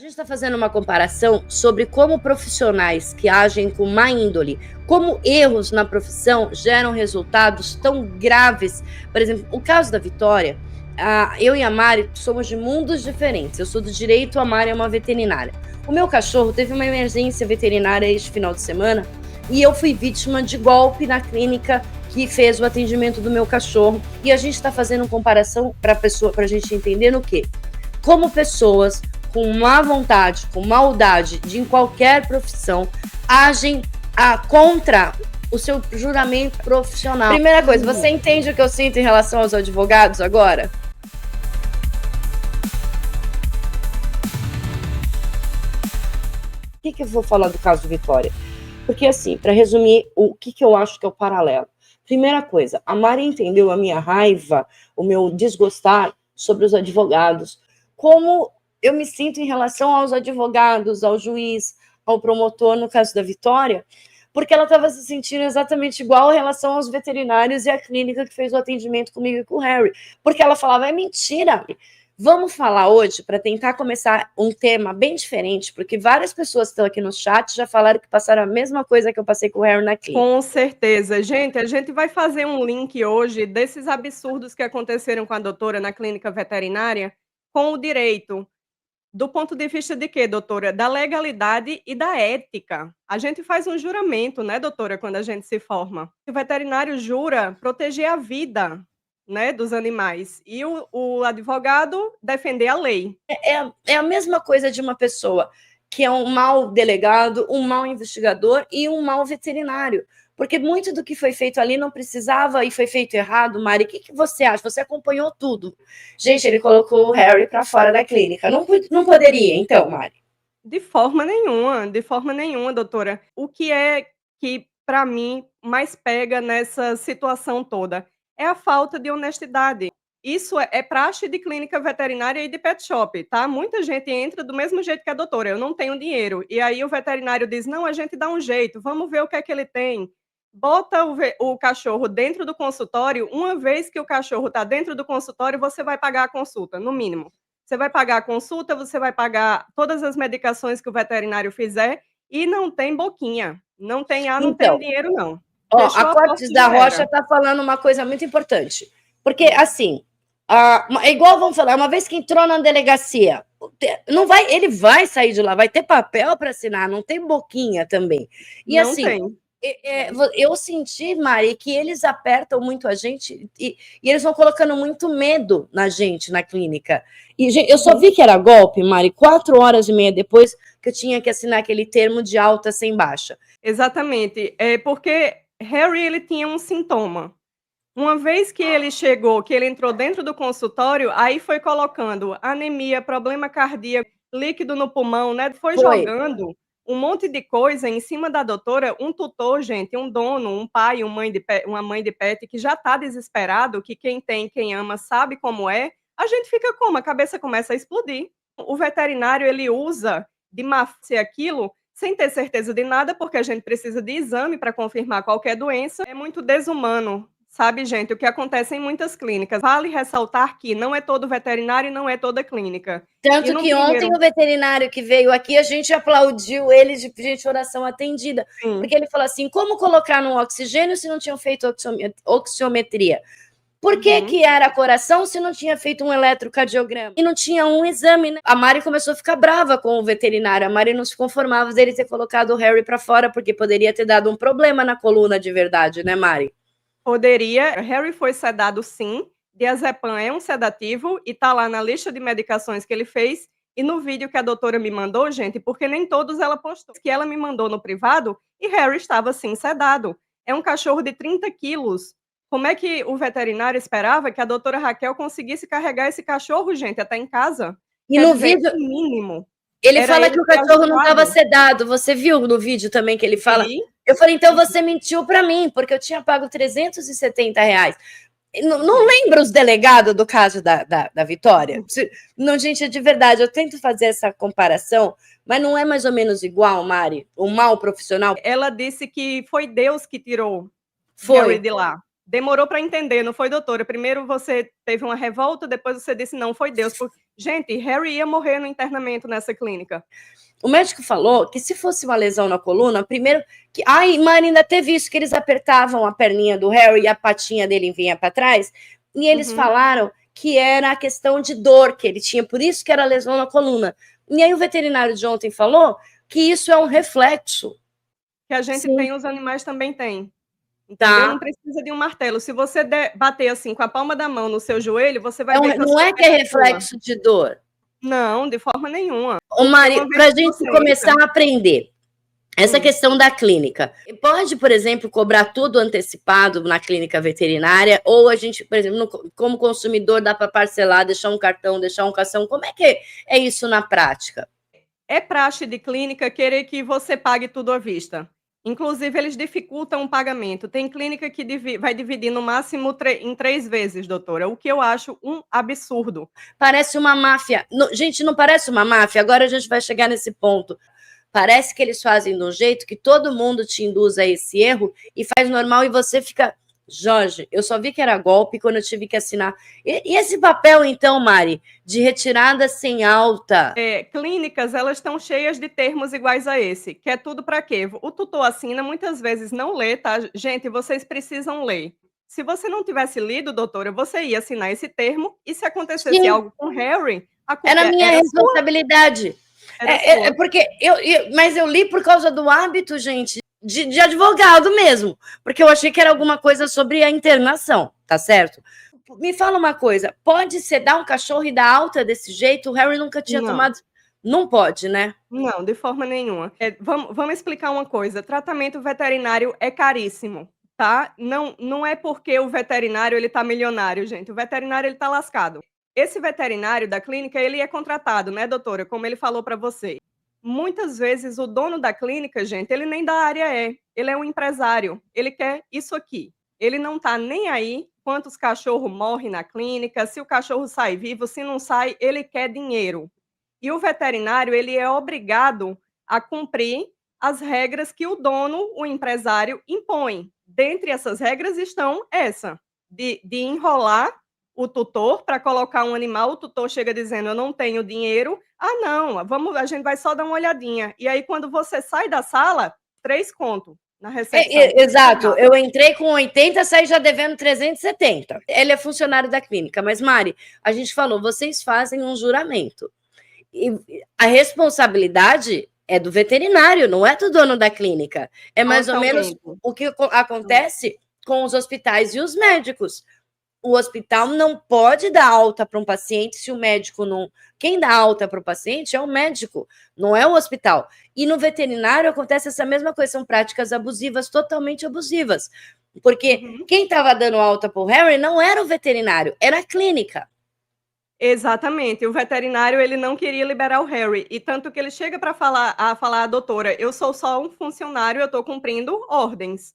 gente está fazendo uma comparação sobre como profissionais que agem com má índole, como erros na profissão geram resultados tão graves. Por exemplo, o caso da Vitória, eu e a Mari somos de mundos diferentes. Eu sou do direito, a Mari é uma veterinária. O meu cachorro teve uma emergência veterinária este final de semana e eu fui vítima de golpe na clínica que fez o atendimento do meu cachorro. E a gente está fazendo comparação para a gente entender no quê? Como pessoas com má vontade, com maldade em qualquer profissão, agem contra o seu juramento profissional. Primeira coisa, você entende o que eu sinto em relação aos advogados agora? Por que eu vou falar do caso do Vitória? Porque, assim, para resumir, o que eu acho que é o paralelo? Primeira coisa, a Mari entendeu a minha raiva, o meu desgostar sobre os advogados, como eu me sinto em relação aos advogados, ao juiz, ao promotor, no caso da Vitória, porque ela estava se sentindo exatamente igual em relação aos veterinários e à clínica que fez o atendimento comigo e com o Harry. Porque ela falava, é mentira. Vamos falar hoje, para tentar começar um tema bem diferente, porque várias pessoas que estão aqui no chat já falaram que passaram a mesma coisa que eu passei com o Harry na clínica. Com certeza. Gente, a gente vai fazer um link hoje desses absurdos que aconteceram com a doutora na clínica veterinária com o direito. Do ponto de vista de quê, doutora? Da legalidade e da ética. A gente faz um juramento, né, doutora, quando a gente se forma. O veterinário jura proteger a vida, né, dos animais. E o advogado defender a lei. É a mesma coisa de uma pessoa que é um mau delegado, um mau investigador e um mau veterinário. Porque muito do que foi feito ali não precisava e foi feito errado. Mari, o que você acha? Você acompanhou tudo. Gente, ele colocou o Harry para fora da clínica. Não poderia, então, Mari? De forma nenhuma, doutora. O que é que, para mim, mais pega nessa situação toda? É a falta de honestidade. Isso é praxe de clínica veterinária e de pet shop, tá? Muita gente entra do mesmo jeito que a doutora, eu não tenho dinheiro. E aí o veterinário diz, não, a gente dá um jeito, vamos ver o que é que ele tem. Bota o cachorro dentro do consultório, uma vez que o cachorro está dentro do consultório, você vai pagar a consulta, no mínimo. Você vai pagar a consulta, você vai pagar todas as medicações que o veterinário fizer e não tem boquinha. Não tem, não tenho dinheiro, não. A Cortes da Rocha está falando uma coisa muito importante. Porque, assim, é igual vamos falar, uma vez que entrou na delegacia, ele vai sair de lá, vai ter papel para assinar, não tem boquinha também. E não assim, tem. Eu senti, Mari, que eles apertam muito a gente e eles vão colocando muito medo na gente, na clínica. E gente, eu só vi que era golpe, Mari, 4h30 depois que eu tinha que assinar aquele termo de alta sem baixa. Exatamente. É porque Harry, ele tinha um sintoma. Uma vez que ele chegou, que ele entrou dentro do consultório, aí foi colocando anemia, problema cardíaco, líquido no pulmão, né? Foi jogando um monte de coisa em cima da doutora. Um tutor, gente, um dono, um pai, uma mãe de pet que já está desesperado, que quem tem, quem ama, sabe como é. A gente fica como? A cabeça começa a explodir. O veterinário, ele usa de má fé aquilo sem ter certeza de nada, porque a gente precisa de exame para confirmar qualquer doença. É muito desumano. Sabe, gente, o que acontece em muitas clínicas. Vale ressaltar que não é todo veterinário e não é toda clínica. Tanto que ontem o veterinário que veio aqui, a gente aplaudiu ele de gente oração atendida. Sim. Porque ele falou assim, como colocar no oxigênio se não tinham feito oxiometria? Por que que era coração se não tinha feito um eletrocardiograma? E não tinha um exame, né? A Mari começou a ficar brava com o veterinário. A Mari não se conformava dele ter colocado o Harry para fora, porque poderia ter dado um problema na coluna de verdade, né, Mari? Poderia. Harry foi sedado, sim. Diazepam é um sedativo e tá lá na lista de medicações que ele fez. E no vídeo que a doutora me mandou, gente, porque nem todos ela postou, que ela me mandou no privado, e Harry estava, sim, sedado. É um cachorro de 30 quilos. Como é que o veterinário esperava que a doutora Raquel conseguisse carregar esse cachorro, gente, até em casa? E no vídeo, mínimo, ele fala que o cachorro não estava sedado. Você viu no vídeo também que ele fala? Sim. Eu falei, então você mentiu para mim, porque eu tinha pago R$370. Não lembra os delegados do caso da Vitória? Não, gente, de verdade, eu tento fazer essa comparação, mas não é mais ou menos igual, Mari? O mal profissional? Ela disse que foi Deus que tirou Harry de lá. Demorou para entender, não foi, doutora? Primeiro você teve uma revolta, depois você disse não, foi Deus. Gente, Harry ia morrer no internamento nessa clínica. O médico falou que se fosse uma lesão na coluna, primeiro que... Ai, Mari, ainda teve isso, que eles apertavam a perninha do Harry e a patinha dele vinha para trás, e eles falaram que era a questão de dor que ele tinha, por isso que era lesão na coluna. E aí o veterinário de ontem falou que isso é um reflexo. Que a gente tem, os animais também têm. Tá. Não precisa de um martelo. Se você bater assim com a palma da mão no seu joelho, você vai ver que não é que é reflexo de dor. Não, de forma nenhuma. Ô, Mari, para a gente começar a aprender essa questão da clínica, pode, por exemplo, cobrar tudo antecipado na clínica veterinária, ou a gente, por exemplo, como consumidor, dá para parcelar, deixar um cartão, deixar um cação, como é que é isso na prática? É praxe de clínica querer que você pague tudo à vista. Inclusive, eles dificultam o pagamento. Tem clínica que vai dividir no máximo em 3 vezes, doutora, o que eu acho um absurdo. Parece uma máfia. Gente, não parece uma máfia? Agora a gente vai chegar nesse ponto. Parece que eles fazem de um jeito que todo mundo te induz a esse erro e faz normal e você fica... Jorge, eu só vi que era golpe quando eu tive que assinar. E esse papel, então, Mari, de retirada sem alta? Clínicas, elas estão cheias de termos iguais a esse, que é tudo para quê? O tutor assina, muitas vezes não lê, tá? Gente, vocês precisam ler. Se você não tivesse lido, doutora, você ia assinar esse termo e se acontecesse algo com Harry, a culpa era minha responsabilidade. Porque mas eu li por causa do hábito, gente, de advogado mesmo, porque eu achei que era alguma coisa sobre a internação, tá certo? Me fala uma coisa, pode sedar um cachorro e dar alta desse jeito? O Harry nunca tinha tomado... Não pode, né? Não, de forma nenhuma. Vamos explicar uma coisa, tratamento veterinário é caríssimo, tá? Não é porque o veterinário ele tá milionário, gente, o veterinário ele tá lascado. Esse veterinário da clínica, ele é contratado, né, doutora? Como ele falou para você. Muitas vezes o dono da clínica, gente, ele nem da área ele é um empresário, ele quer isso aqui. Ele não tá nem aí quantos cachorros morrem na clínica, se o cachorro sai vivo, se não sai, ele quer dinheiro. E o veterinário, ele é obrigado a cumprir as regras que o dono, o empresário, impõe. Dentre essas regras estão de enrolar o tutor para colocar um animal, o tutor chega dizendo, eu não tenho dinheiro, não, a gente vai só dar uma olhadinha. E aí, quando você sai da sala, 3 contos na recepção. Exato, eu entrei com 80, saí já devendo 370. Ele é funcionário da clínica, mas Mari, a gente falou, vocês fazem um juramento. E a responsabilidade é do veterinário, não é do dono da clínica. É mais ou menos o que acontece com os hospitais e os médicos. O hospital não pode dar alta para um paciente se o médico não... Quem dá alta para o paciente é o médico, não é o hospital. E no veterinário acontece essa mesma coisa, são práticas abusivas, totalmente abusivas. Porque quem estava dando alta para o Harry não era o veterinário, era a clínica. Exatamente, o veterinário ele não queria liberar o Harry, e tanto que ele chega para falar, doutora, eu sou só um funcionário, eu estou cumprindo ordens.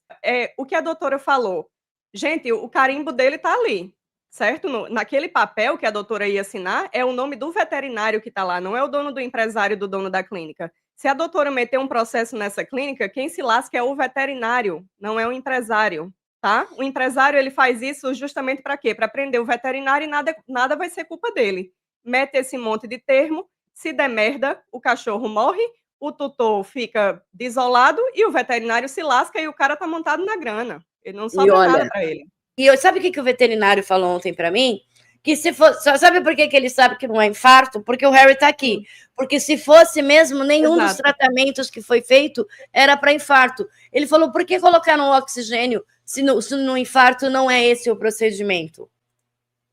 O que a doutora falou, gente, o carimbo dele está ali, certo? Naquele papel que a doutora ia assinar, é o nome do veterinário que está lá, não é o dono do empresário, do dono da clínica. Se a doutora meter um processo nessa clínica, quem se lasca é o veterinário, não é o empresário. Tá? O empresário ele faz isso justamente para quê? Para prender o veterinário e nada vai ser culpa dele. Mete esse monte de termo, se der merda, o cachorro morre, o tutor fica desolado e o veterinário se lasca e o cara tá montado na grana. Ele não sobra nada para ele. E sabe o que o veterinário falou ontem para mim? Que se fosse, sabe por que ele sabe que não é infarto? Porque o Harry tá aqui. Porque se fosse mesmo, nenhum dos tratamentos que foi feito era para infarto. Ele falou, por que colocar no oxigênio se no infarto não é esse o procedimento?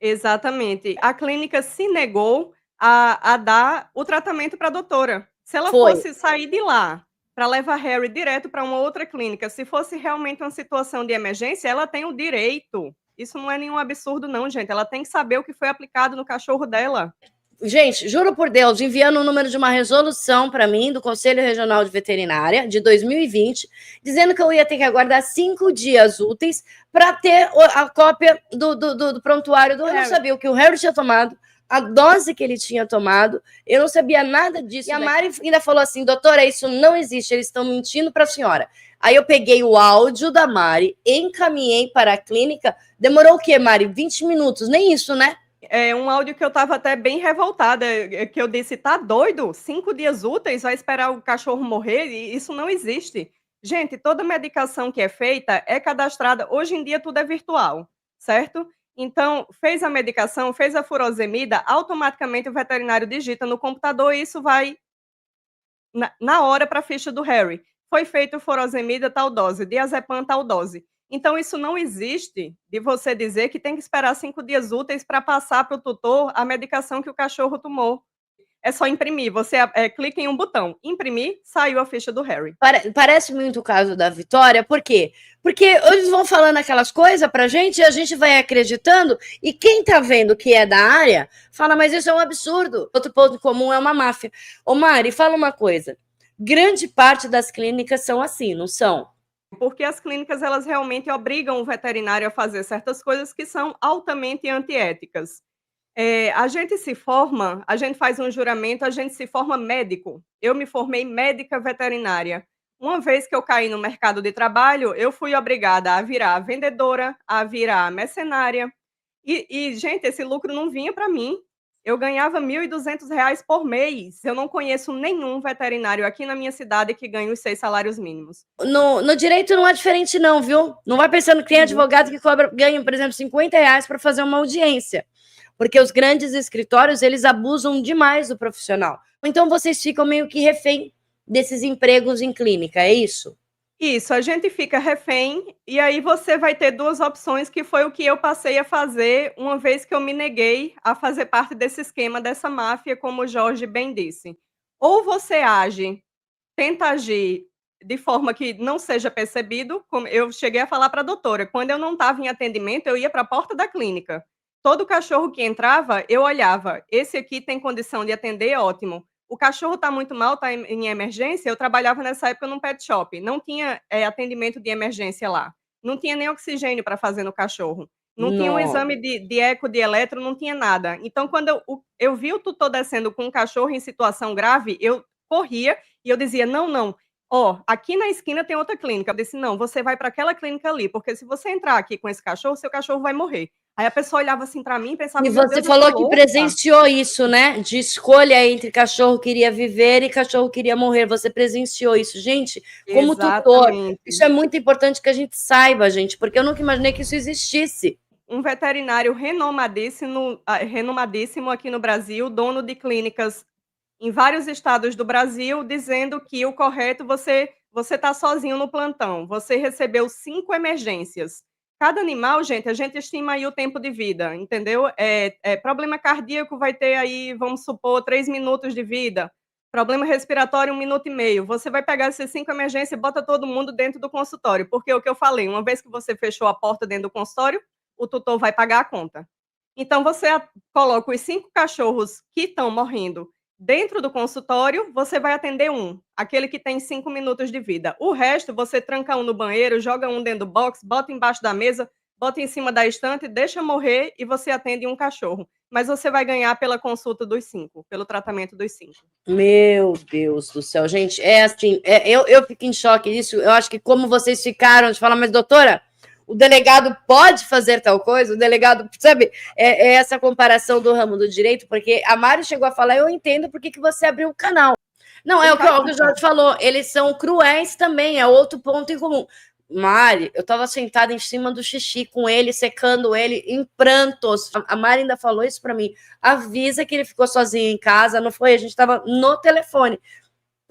Exatamente. A clínica se negou a dar o tratamento para a doutora. Se ela fosse sair de lá para levar Harry direto para uma outra clínica, se fosse realmente uma situação de emergência, ela tem o direito. Isso não é nenhum absurdo, não, gente. Ela tem que saber o que foi aplicado no cachorro dela. Gente, juro por Deus, enviando o número de uma resolução para mim, do Conselho Regional de Veterinária, de 2020, dizendo que eu ia ter que aguardar 5 dias úteis para ter a cópia do prontuário do Harry. Eu não sabia o que o Harry tinha tomado, a dose que ele tinha tomado, eu não sabia nada disso. E a Mari ainda falou assim, doutora, isso não existe, eles estão mentindo para a senhora. Aí eu peguei o áudio da Mari, encaminhei para a clínica, demorou o quê, Mari? 20 minutos, nem isso, né? É um áudio que eu estava até bem revoltada, que eu disse: "Tá doido? 5 dias úteis, vai esperar o cachorro morrer? E isso não existe". Gente, toda medicação que é feita é cadastrada, hoje em dia tudo é virtual, certo? Então, fez a medicação, fez a furosemida, automaticamente o veterinário digita no computador e isso vai na hora para a ficha do Harry. Foi feito furosemida tal dose, diazepam tal dose. Então isso não existe de você dizer que tem que esperar 5 dias úteis para passar para o tutor a medicação que o cachorro tomou. É só imprimir, você, clica em um botão, imprimir, saiu a ficha do Harry. Parece muito o caso da Vitória, por quê? Porque eles vão falando aquelas coisas pra gente e a gente vai acreditando, e quem tá vendo que é da área, fala, mas isso é um absurdo. Outro ponto comum é uma máfia. Ô Mari, fala uma coisa, grande parte das clínicas são assim, não são? Porque as clínicas, elas realmente obrigam o veterinário a fazer certas coisas que são altamente antiéticas. A gente se forma, a gente faz um juramento, a gente se forma médico. Eu me formei médica veterinária. Uma vez que eu caí no mercado de trabalho, eu fui obrigada a virar vendedora, a virar mercenária. Gente, esse lucro não vinha para mim. Eu ganhava R$ 1.200 por mês. Eu não conheço nenhum veterinário aqui na minha cidade que ganhe os 6 salários mínimos. No direito não é diferente não, viu? Não vai pensando que tem advogado que ganha, por exemplo, R$ 50 para fazer uma audiência. Porque os grandes escritórios, eles abusam demais do profissional. Então, vocês ficam meio que refém desses empregos em clínica, é isso? Isso, a gente fica refém, e aí você vai ter 2 opções, que foi o que eu passei a fazer, uma vez que eu me neguei a fazer parte desse esquema, dessa máfia, como o Jorge bem disse. Ou você tenta agir de forma que não seja percebido, como eu cheguei a falar para a doutora, quando eu não estava em atendimento, eu ia para a porta da clínica. Todo cachorro que entrava, eu olhava, esse aqui tem condição de atender, ótimo. O cachorro está muito mal, está em emergência. Eu trabalhava nessa época num pet shop, não tinha atendimento de emergência lá, não tinha nem oxigênio para fazer no cachorro, não tinha um Não. exame de eco, de eletro, não tinha nada. Então, quando eu vi o tutor descendo com um cachorro em situação grave, eu corria e eu dizia: não, não, ó, aqui na esquina tem outra clínica. Eu disse: não, você vai para aquela clínica ali, porque se você entrar aqui com esse cachorro, seu cachorro vai morrer. Aí a pessoa olhava assim para mim e pensava: E meu você Deus, eu tô falou que louca. presenciou isso, né? De escolha entre cachorro queria viver e cachorro queria morrer. Você presenciou isso. Gente, como tutor, isso Exatamente. é muito importante que a gente saiba, gente, porque eu nunca imaginei que isso existisse. Um veterinário renomadíssimo aqui no Brasil, dono de clínicas em vários estados do Brasil, dizendo que o correto, você está sozinho no plantão, você recebeu 5 emergências. Cada animal, gente, a gente estima aí o tempo de vida, entendeu? Problema cardíaco vai ter aí, vamos supor, 3 minutos de vida. Problema respiratório, 1 minuto e meio. Você vai pegar essas 5 emergências e bota todo mundo dentro do consultório, porque o que eu falei, uma vez que você fechou a porta dentro do consultório, o tutor vai pagar a conta. Então, você coloca os 5 cachorros que estão morrendo dentro do consultório, você vai atender um, aquele que tem 5 minutos de vida. O resto, você tranca um no banheiro, joga um dentro do box, bota embaixo da mesa, bota em cima da estante, deixa morrer e você atende um cachorro. Mas você vai ganhar pela consulta dos 5, pelo tratamento dos 5. Meu Deus do céu, gente, é assim, eu fico em choque disso. Eu acho que como vocês ficaram de falar, mas doutora, o delegado pode fazer tal coisa, o delegado, sabe, essa comparação do ramo do direito, porque a Mari chegou a falar, eu entendo por que você abriu o canal. Não, é o que o Jorge falou, eles são cruéis também, é outro ponto em comum. Mari, eu estava sentada em cima do xixi com ele, secando ele, em prantos. A Mari ainda falou isso para mim. Avisa que ele ficou sozinho em casa, não foi? A gente estava no telefone.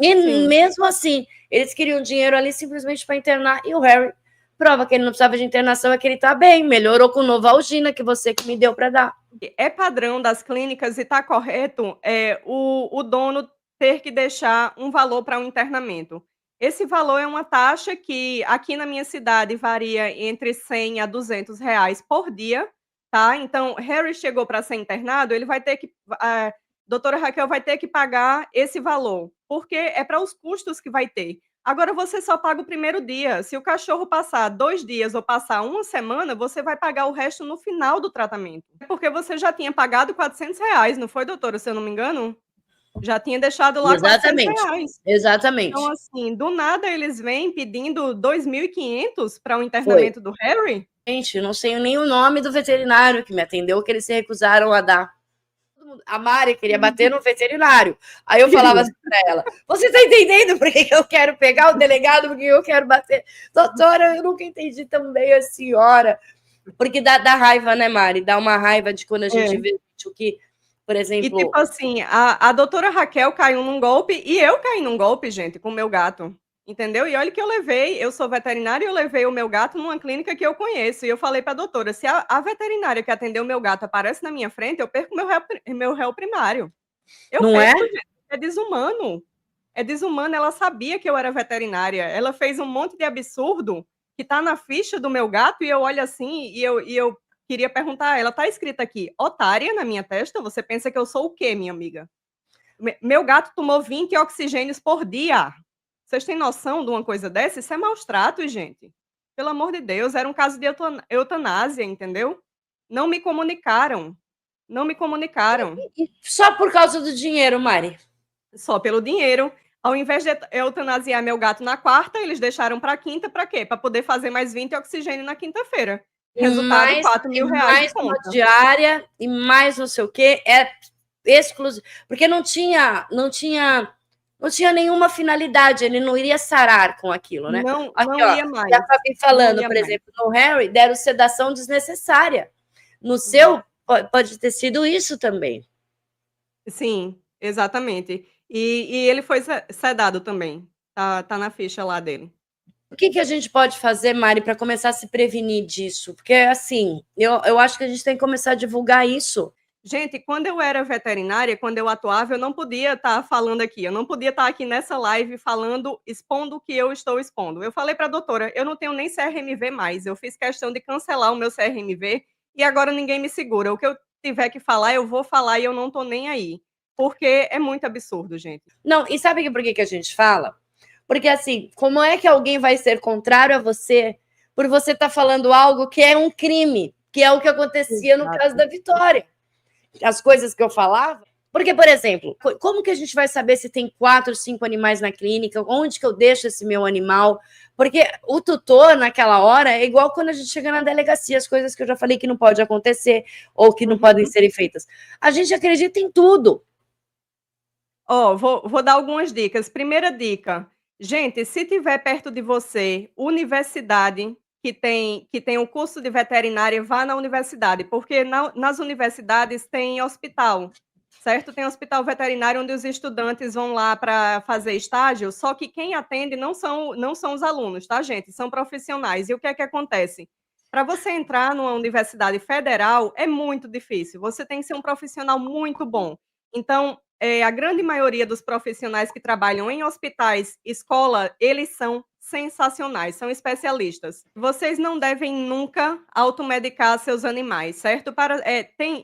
E Sim. Mesmo assim, eles queriam dinheiro ali simplesmente para internar. E o Harry, prova que ele não precisava de internação, é que ele está bem, melhorou com Novalgina, que você que me deu para dar. É padrão das clínicas e está correto o dono ter que deixar um valor para um internamento. Esse valor é uma taxa que aqui na minha cidade varia entre 100 a 200 reais por dia, tá? Então, Harry chegou para ser internado, ele vai ter que, a doutora Raquel vai ter que pagar esse valor, porque é para os custos que vai ter. Agora, você só paga o primeiro dia. Se o cachorro passar 2 dias ou passar uma semana, você vai pagar o resto no final do tratamento. Porque você já tinha pagado R$ 400, não foi, doutora, se eu não me engano? Já tinha deixado lá R$ 400. Exatamente. Então, assim, do nada eles vêm pedindo 2.500 para o internamento do Harry? Gente, eu não sei nem o nome do veterinário que me atendeu, que eles se recusaram a dar. A Mari queria bater no veterinário. Aí eu falava assim pra ela: você tá entendendo por que eu quero pegar o delegado, porque eu quero bater? Doutora, eu nunca entendi também a senhora. Porque dá raiva, né, Mari? Dá uma raiva de quando a gente vê o que, por exemplo. E tipo assim, a doutora Raquel caiu num golpe e eu caí num golpe, gente, com o meu gato. Entendeu? E olha que eu sou veterinária e eu levei o meu gato numa clínica que eu conheço. E eu falei para a doutora: se a veterinária que atendeu o meu gato aparece na minha frente, eu perco meu réu primário. Eu não perco, é? gente. É desumano. É desumano. Ela sabia que eu era veterinária. Ela fez um monte de absurdo que está na ficha do meu gato e eu olho assim e eu queria perguntar a ela: tá escrito aqui, otária na minha testa? Você pensa que eu sou o quê, minha amiga? Meu gato tomou 20 oxigênios por dia. Vocês têm noção de uma coisa dessa? Isso é maus tratos, gente. Pelo amor de Deus, era um caso de eutanásia, entendeu? Não me comunicaram. Não me comunicaram. E só por causa do dinheiro, Mari. Só pelo dinheiro. Ao invés de eutanasiar meu gato na quarta, eles deixaram para quinta, para quê? Para poder fazer mais 20 oxigênio na quinta-feira. Resultado, R$ 4.000 de mais uma conta. diária e mais não sei o quê. É exclusivo. Porque não tinha nenhuma finalidade, ele não iria sarar com aquilo, né? Não, Aqui, não ó, ia mais. já Fabi falando, por mais. exemplo, no Harry, deram sedação desnecessária. No seu, pode ter sido isso também. Sim, exatamente. E ele foi sedado também. Tá na ficha lá dele. O que a gente pode fazer, Mari, para começar a se prevenir disso? Porque, assim, eu acho que a gente tem que começar a divulgar isso. Gente, quando eu era veterinária, quando eu atuava, eu não podia estar falando aqui. Eu não podia estar aqui nessa live falando, expondo o que eu estou expondo. Eu falei para a doutora: eu não tenho nem CRMV mais. Eu fiz questão de cancelar o meu CRMV e agora ninguém me segura. O que eu tiver que falar, eu vou falar e eu não estou nem aí. Porque é muito absurdo, gente. Não, e sabe por que a gente fala? Porque, assim, como é que alguém vai ser contrário a você por você estar falando algo que é um crime, que é o que acontecia no caso da Vitória? As coisas que eu falava. Porque, por exemplo, como que a gente vai saber se tem 4, 5 animais na clínica? Onde que eu deixo esse meu animal? Porque o tutor, naquela hora, é igual quando a gente chega na delegacia, as coisas que eu já falei que não pode acontecer ou que não podem ser feitas. A gente acredita em tudo. Vou dar algumas dicas. Primeira dica: gente, se tiver perto de você universidade que tem o curso de veterinária, vá na universidade, porque nas universidades tem hospital, certo? Tem hospital veterinário onde os estudantes vão lá para fazer estágio, só que quem atende não são os alunos, tá, gente? São profissionais. E o que é que acontece? Para você entrar numa universidade federal é muito difícil, você tem que ser um profissional muito bom. Então, a grande maioria dos profissionais que trabalham em hospitais, escola, eles são sensacionais, são especialistas. Vocês não devem nunca automedicar seus animais, certo?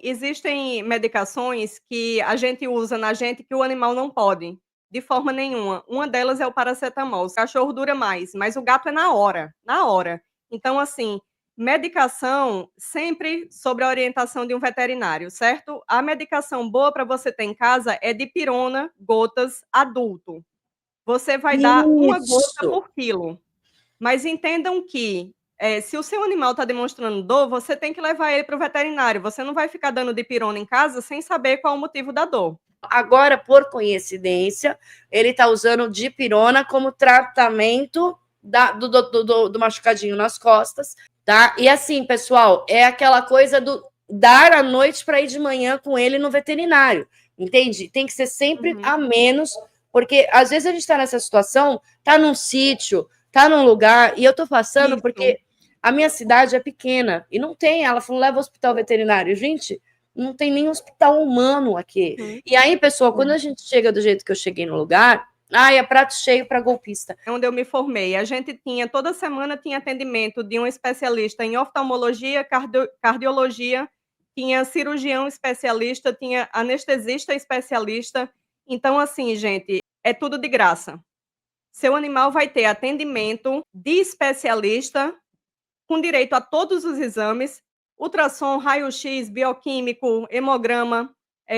Existem medicações que a gente usa na gente que o animal não pode, de forma nenhuma. Uma delas é o paracetamol. O cachorro dura mais, mas o gato é na hora, na hora. Então, assim, medicação sempre sob a orientação de um veterinário, certo? A medicação boa para você ter em casa é dipirona, gotas, adulto. Você vai dar uma gota por quilo. Mas entendam que se o seu animal está demonstrando dor, você tem que levar ele para o veterinário. Você não vai ficar dando dipirona em casa sem saber qual o motivo da dor. Agora, por coincidência, ele está usando dipirona como tratamento do machucadinho nas costas, tá? E assim, pessoal, é aquela coisa do dar a noite para ir de manhã com ele no veterinário, entende? Tem que ser sempre a menos, porque às vezes a gente está nessa situação, tá num sítio, tá num lugar, e eu tô passando porque a minha cidade é pequena e não tem, ela falou, leva ao hospital veterinário. Gente, não tem nem hospital humano aqui. E aí, pessoal, quando a gente chega do jeito que eu cheguei no lugar, é prato cheio para golpista. É onde eu me formei. A gente toda semana tinha atendimento de um especialista em oftalmologia, cardiologia, tinha cirurgião especialista, tinha anestesista especialista. Então, assim, gente, é tudo de graça. Seu animal vai ter atendimento de especialista, com direito a todos os exames, ultrassom, raio-x, bioquímico, hemograma,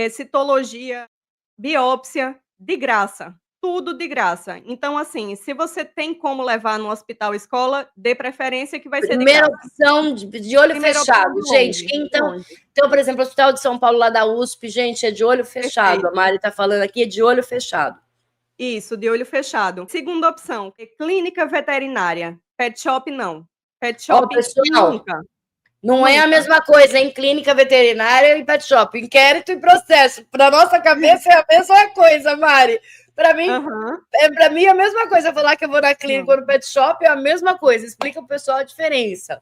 citologia, biópsia, de graça. tudo de graça. Então, assim, se você tem como levar no hospital escola, dê preferência que vai ser de Primeira graça. opção de olho Primeira opção fechado. de Gente, longe, então, longe. então, por exemplo, o Hospital de São Paulo lá da USP, gente, é de olho fechado. A Perfeito. Mari está falando aqui, é de olho fechado. Isso, de olho fechado. Segunda opção, clínica veterinária. Pet shop, não. Pet Ó, shop, pessoal, nunca. não é a Nunca. mesma coisa em clínica veterinária e pet shop. Inquérito e processo. Para nossa cabeça é a mesma coisa, Mari. Para mim, Aham. para mim é a mesma coisa. Falar que eu vou na clínica Não. ou no pet shop é a mesma coisa. Explica para o pessoal a diferença.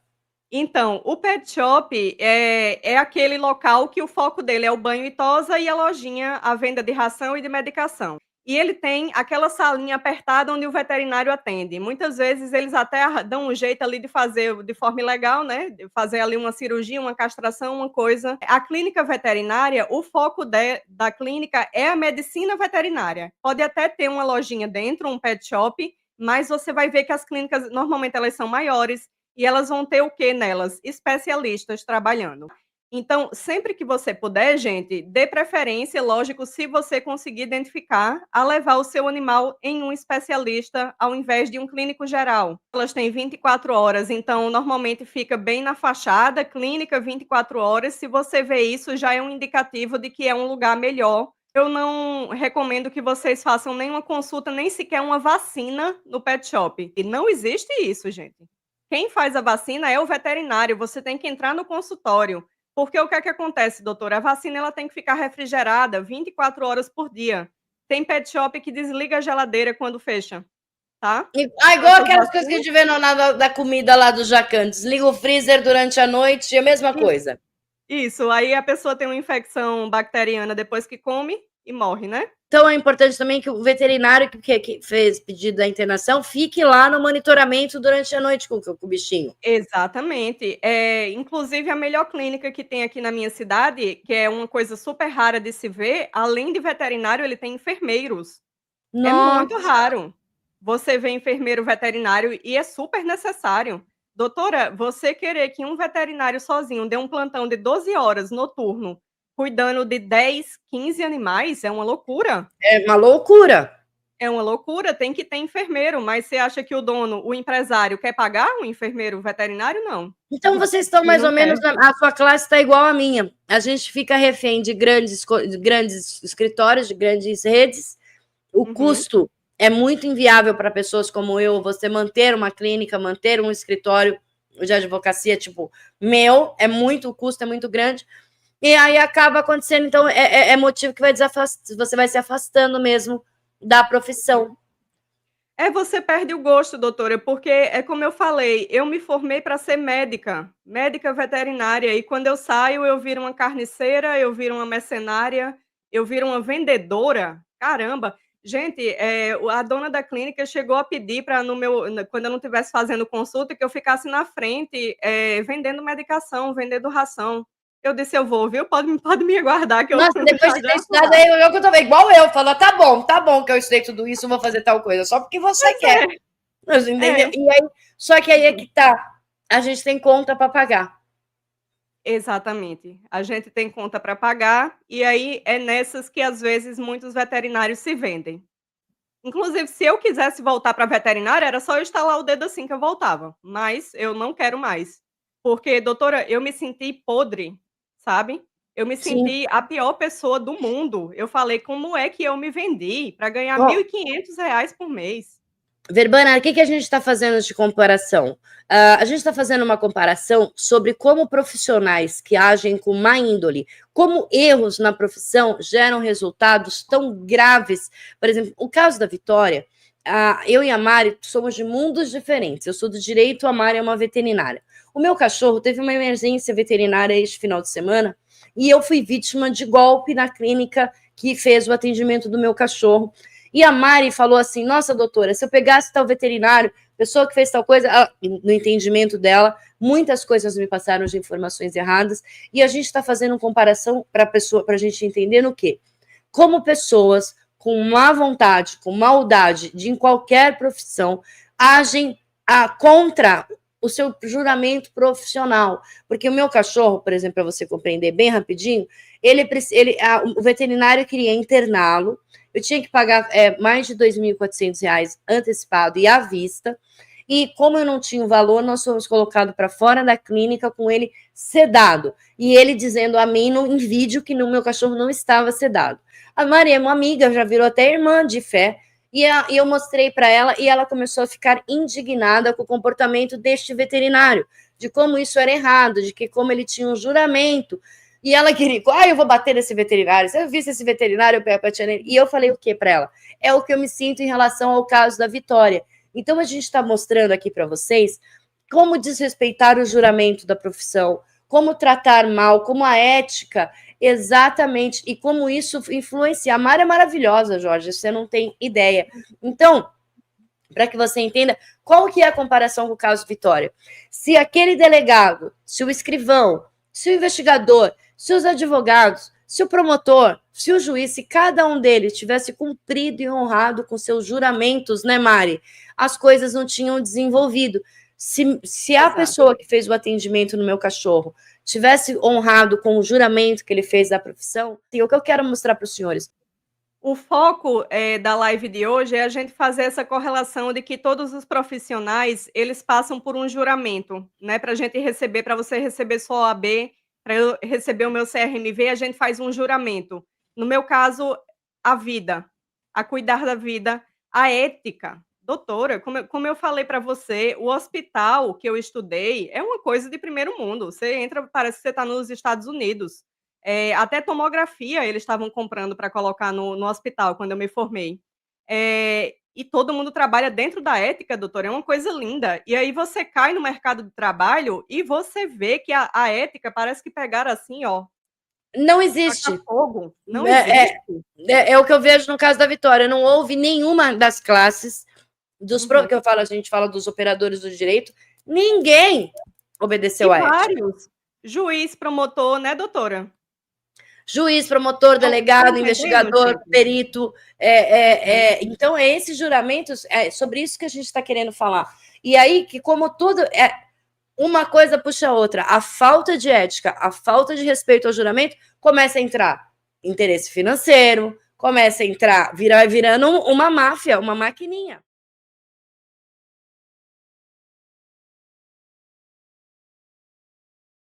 Então, o pet shop é aquele local que o foco dele é o banho e tosa e a lojinha, a venda de ração e de medicação. E ele tem aquela salinha apertada onde o veterinário atende. Muitas vezes eles até dão um jeito ali de fazer de forma ilegal, né? De fazer ali uma cirurgia, uma castração, uma coisa. A clínica veterinária, o foco da clínica é a medicina veterinária. Pode até ter uma lojinha dentro, um pet shop, mas você vai ver que as clínicas, normalmente elas são maiores, e elas vão ter o quê nelas? Especialistas trabalhando. Então, sempre que você puder, gente, dê preferência, lógico, se você conseguir identificar, a levar o seu animal em um especialista ao invés de um clínico geral. Elas têm 24 horas, então normalmente fica bem na fachada, clínica 24 horas. Se você vê isso, já é um indicativo de que é um lugar melhor. Eu não recomendo que vocês façam nenhuma consulta, nem sequer uma vacina no pet shop. E não existe isso, gente. Quem faz a vacina é o veterinário, você tem que entrar no consultório. Porque o que é que acontece, doutora? A vacina ela tem que ficar refrigerada 24 horas por dia. Tem pet shop que desliga a geladeira quando fecha, tá? Igual aquelas coisas que a gente vê da comida lá do Jacan. Desliga o freezer durante a noite, é a mesma coisa. Isso, aí a pessoa tem uma infecção bacteriana depois que come e morre, né? Então é importante também que o veterinário que fez pedido da internação fique lá no monitoramento durante a noite com o bichinho. Exatamente. Inclusive, a melhor clínica que tem aqui na minha cidade, que é uma coisa super rara de se ver, além de veterinário, ele tem enfermeiros. É muito Nossa. raro você ver enfermeiro veterinário e é super necessário. Doutora, você querer que um veterinário sozinho dê um plantão de 12 horas noturno, cuidando de 10, 15 animais, é uma loucura. É uma loucura. É uma loucura, tem que ter enfermeiro, mas você acha que o dono, o empresário, quer pagar um enfermeiro veterinário? Não. Então vocês estão Ele mais não ou menos, quer. a sua classe está igual à minha. A gente fica refém de grandes escritórios, de grandes redes. O Uhum. custo é muito inviável para pessoas como eu, você manter uma clínica, manter um escritório de advocacia, tipo, meu, o custo é muito grande. E aí acaba acontecendo, então, é motivo que você vai se afastando mesmo da profissão. Você perde o gosto, doutora, porque é como eu falei, eu me formei para ser médica, médica veterinária, e quando eu saio, eu viro uma carniceira, eu viro uma mercenária, eu viro uma vendedora. Caramba! Gente, a dona da clínica chegou a pedir para quando eu não estivesse fazendo consulta, que eu ficasse na frente, vendendo medicação, vendendo ração. Eu disse: "Eu vou, viu? Pode me aguardar que eu Nossa, depois já de ter já vou estudado, lá". aí eu também, igual eu, falo, tá bom que eu estudei tudo isso, vou fazer tal coisa, só porque você Pois quer. é. Mas, entendeu? É. E aí, só que aí é que tá. A gente tem conta para pagar. Exatamente. A gente tem conta para pagar, e aí é nessas que às vezes muitos veterinários se vendem. Inclusive, se eu quisesse voltar para veterinária, era só eu estalar o dedo assim que eu voltava, mas eu não quero mais. Porque, doutora, eu me senti podre, sabe? Eu me Sim. senti a pior pessoa do mundo. Eu falei: "Como é que eu me vendi para ganhar Ó, R$ 1.500 por mês?". Verbana, o que a gente está fazendo de comparação? A gente está fazendo uma comparação sobre como profissionais que agem com má índole, como erros na profissão geram resultados tão graves. Por exemplo, o caso da Vitória, eu e a Mari somos de mundos diferentes. Eu sou do direito, a Mari é uma veterinária. O meu cachorro teve uma emergência veterinária este final de semana e eu fui vítima de golpe na clínica que fez o atendimento do meu cachorro. E a Mari falou assim: nossa, doutora, se eu pegasse tal veterinário, pessoa que fez tal coisa, no entendimento dela, muitas coisas me passaram de informações erradas, e a gente está fazendo uma comparação para a gente entender no quê? Como pessoas com má vontade, com maldade em qualquer profissão, agem contra o seu juramento profissional. Porque o meu cachorro, por exemplo, para você compreender bem rapidinho, o veterinário queria interná-lo, eu tinha que pagar mais de R$ 2.400 antecipado e à vista. E como eu não tinha o valor, nós fomos colocados para fora da clínica com ele sedado. E ele dizendo a mim em vídeo que no meu cachorro não estava sedado. A Maria, uma amiga, já virou até irmã de fé, e eu mostrei para ela e ela começou a ficar indignada com o comportamento deste veterinário, de como isso era errado, de que como ele tinha um juramento. E ela queria, eu vou bater nesse veterinário. Se eu visse esse veterinário, eu batia nele. E eu falei o que para ela? É o que eu me sinto em relação ao caso da Vitória. Então, a gente está mostrando aqui para vocês como desrespeitar o juramento da profissão, como tratar mal, como a ética, exatamente, e como isso influencia. A Mara é maravilhosa, Jorge, você não tem ideia. Então, para que você entenda qual que é a comparação com o caso Vitória. Se aquele delegado, se o escrivão, se o investigador, se os advogados, se o promotor, se o juiz, se cada um deles tivesse cumprido e honrado com seus juramentos, né, Mari? As coisas não tinham desenvolvido. Se a pessoa que fez o atendimento no meu cachorro tivesse honrado com o juramento que ele fez da profissão, o que eu quero mostrar para os senhores. O foco da live de hoje é a gente fazer essa correlação de que todos os profissionais, eles passam por um juramento, né? Para a gente receber, para você receber sua OAB, para eu receber o meu CRMV, a gente faz um juramento. No meu caso, a vida, a cuidar da vida, a ética. Doutora, como eu falei para você, o hospital que eu estudei é uma coisa de primeiro mundo. Você entra, parece que você está nos Estados Unidos. Até tomografia eles estavam comprando para colocar no hospital, quando eu me formei. E todo mundo trabalha dentro da ética, doutora, é uma coisa linda. E aí você cai no mercado de trabalho e você vê que a ética parece que pegaram assim, ó. Não existe. Fogo. Não existe. É o que eu vejo no caso da Vitória. Não houve nenhuma das classes que eu falo, a gente fala dos operadores do direito, ninguém obedeceu a ética. Vários. Juiz, promotor, né, doutora? Juiz, promotor, delegado, investigador, perito. Então, esses juramentos, sobre isso que a gente está querendo falar. E aí, que como tudo, uma coisa puxa a outra. A falta de ética, a falta de respeito ao juramento, começa a entrar interesse financeiro, começa a entrar, virando uma máfia, uma maquininha.